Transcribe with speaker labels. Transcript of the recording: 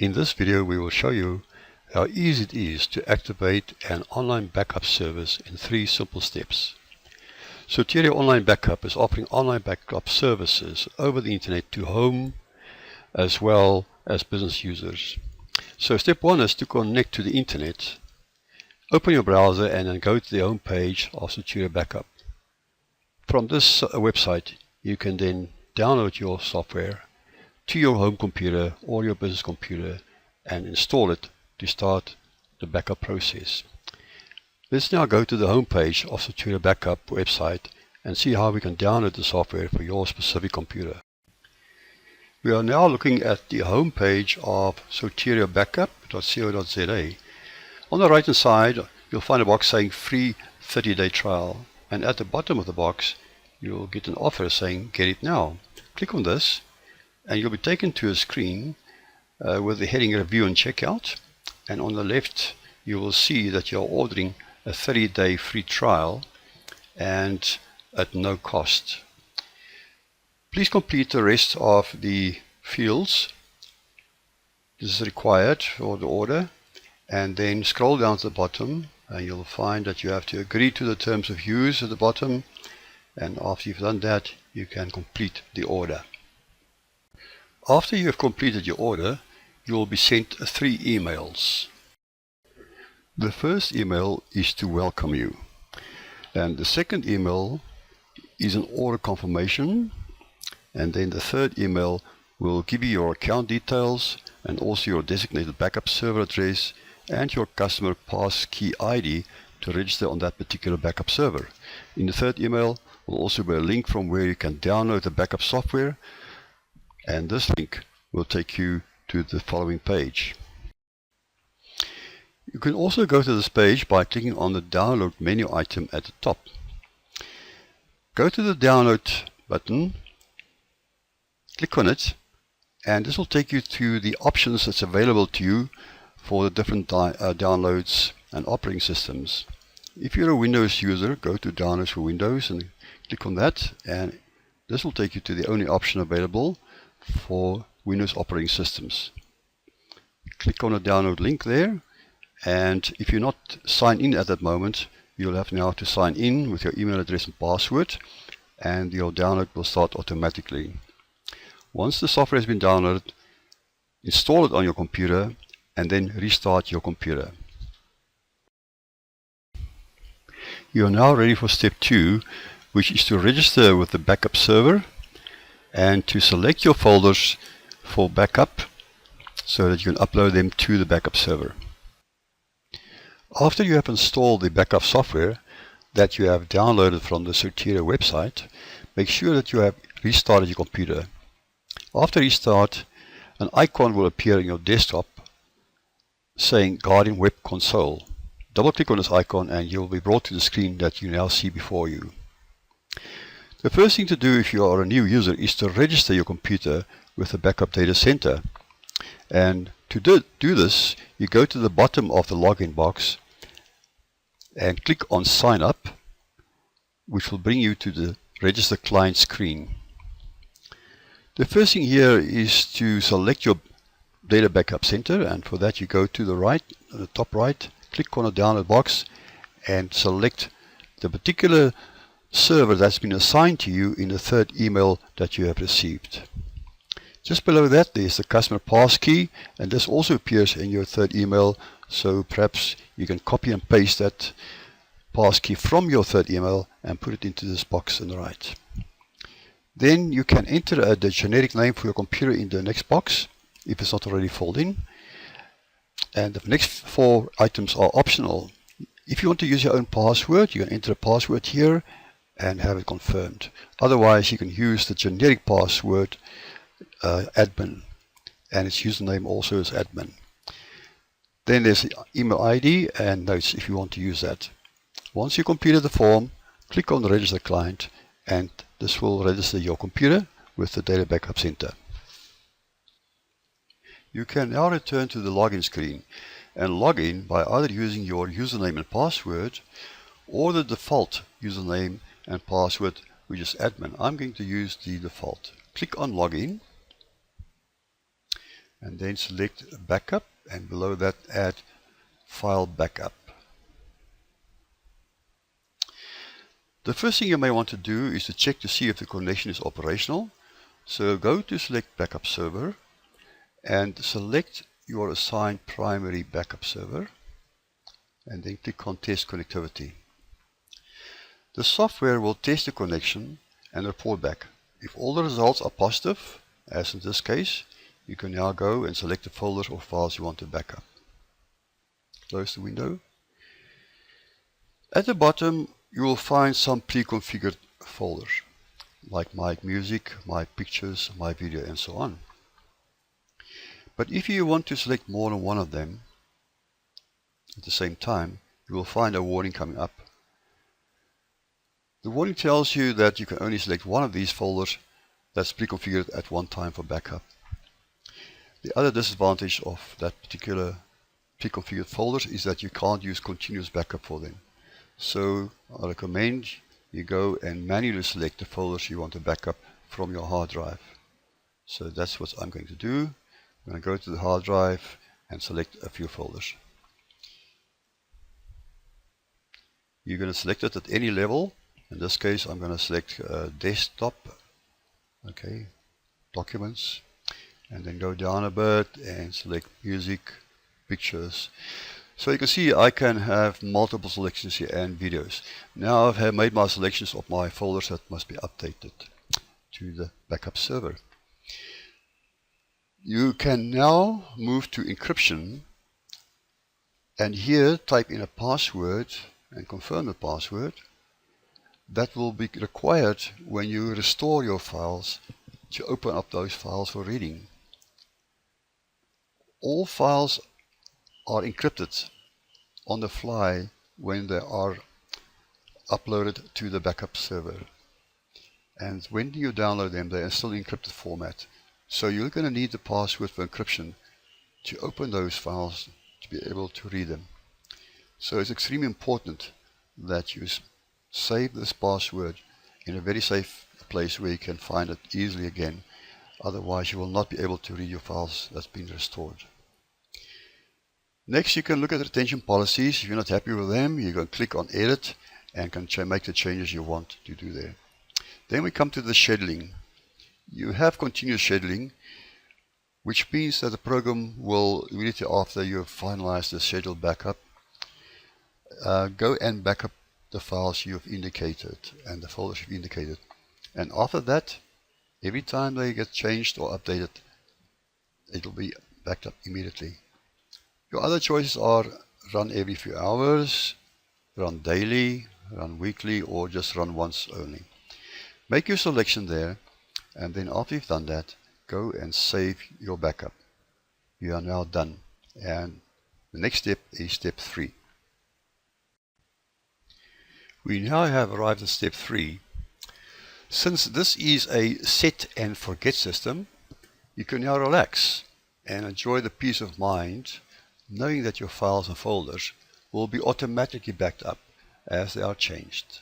Speaker 1: In this video we will show you how easy it is to activate an online backup service in 3 simple steps. Soteria Online Backup is offering online backup services over the internet to home as well as business users. So step 1 is to connect to the internet. Open your browser and then go to the home page of Soteria Backup. From this website you can then download your software to your home computer or your business computer and install it to start the backup process. Let's now go to the home page of Soteria Backup website and see how we can download the software for your specific computer. We are now looking at the home page of soteriabackup.co.za. On the right hand side you'll find a box saying free 30-day trial, and at the bottom of the box you'll get an offer saying get it now. Click on this and you'll be taken to a screen with the heading review and checkout, and on the left you will see that you're ordering a 30-day free trial and at no cost. Please complete the rest of the fields. This is required for the order, and then scroll down to the bottom and you'll find that you have to agree to the terms of use at the bottom, and after you've done that you can complete the order. After you have completed your order, you will be sent 3 emails. The first email is to welcome you, and the second email is an order confirmation, and then the third email will give you your account details and also your designated backup server address and your customer passkey ID to register on that particular backup server. In the third email will also be a link from where you can download the backup software, and this link will take you to the following page. You can also go to this page by clicking on the download menu item at the top. Go to the download button, click on it, and this will take you to the options that's available to you for the different downloads and operating systems. If you're a Windows user, go to Downloads for Windows and click on that, and this will take you to the only option available for Windows operating systems. Click on the download link there, and if you're not signed in at that moment, you'll have now to sign in with your email address and password, and your download will start automatically. Once the software has been downloaded, install it on your computer and then restart your computer. You are now ready for step 2, which is to register with the backup server and to select your folders for backup so that you can upload them to the backup server. After you have installed the backup software that you have downloaded from the Soteria website, make sure that you have restarted your computer. After restart, an icon will appear on your desktop saying Guardian Web Console. Double click on this icon and you will be brought to the screen that you now see before you. The first thing to do if you are a new user is to register your computer with the backup data center. And to do this, you go to the bottom of the login box and click on Sign Up, which will bring you to the Register Client screen. The first thing here is to select your data backup center, and for that you go to the right, the top right, click on the download box and select the particular server that's been assigned to you in the third email that you have received. Just below that there's the customer passkey, and this also appears in your third email, so perhaps you can copy and paste that passkey from your third email and put it into this box on the right. Then you can enter the generic name for your computer in the next box if it's not already filled in, and the next 4 items are optional. If you want to use your own password, you can enter a password here and have it confirmed. Otherwise you can use the generic password admin, and its username also is admin. Then there's the email ID and notes if you want to use that. Once you completed the form, click on the Register Client, and this will register your computer with the Data Backup Center. You can now return to the login screen and log in by either using your username and password or the default username and password, which is admin. I'm going to use the default. Click on Login. and then select Backup, and below that add File Backup. The first thing you may want to do is to check to see if the connection is operational. So go to Select Backup Server and select your assigned primary backup server, and then click on Test Connectivity. The software will test the connection and report back. If all the results are positive, as in this case, you can now go and select the folders or files you want to back up. Close the window. At the bottom, you will find some pre-configured folders, like My Music, My Pictures, My Video, and so on. But if you want to select more than one of them at the same time, you will find a warning coming up. The warning tells you that you can only select one of these folders that's pre-configured at one time for backup. The other disadvantage of that particular pre-configured folders is that you can't use continuous backup for them. So I recommend you go and manually select the folders you want to backup from your hard drive. So that's what I'm going to do. I'm going to go to the hard drive and select a few folders. You're going to select it at any level. In this case, I'm going to select Desktop, okay, Documents, and then go down a bit and select Music, Pictures. So you can see I can have multiple selections here and videos. Now I've made my selections of my folders that must be updated to the backup server. You can now move to encryption, and here type in a password and confirm the password. That will be required when you restore your files to open up those files for reading. All files are encrypted on the fly when they are uploaded to the backup server. And when you download them, they are still in encrypted format. So you're going to need the password for encryption to open those files to be able to read them. So it's extremely important that you save this password in a very safe place where you can find it easily again. Otherwise you will not be able to read your files that's been restored. Next, you can look at retention policies. If you're not happy with them, you can click on Edit and can make the changes you want to do there. Then we come to the scheduling. You have continuous scheduling, which means that the program will, immediately after you've finalized the scheduled backup, go and back up the files you've indicated and the folders you've indicated. And after that, every time they get changed or updated, it will be backed up immediately. Your other choices are run every few hours, run daily, run weekly, or just run once only. Make your selection there, and then after you've done that, go and save your backup. You are now done. And the next step is step 3. We now have arrived at step 3. Since this is a set and forget system, you can now relax and enjoy the peace of mind knowing that your files and folders will be automatically backed up as they are changed.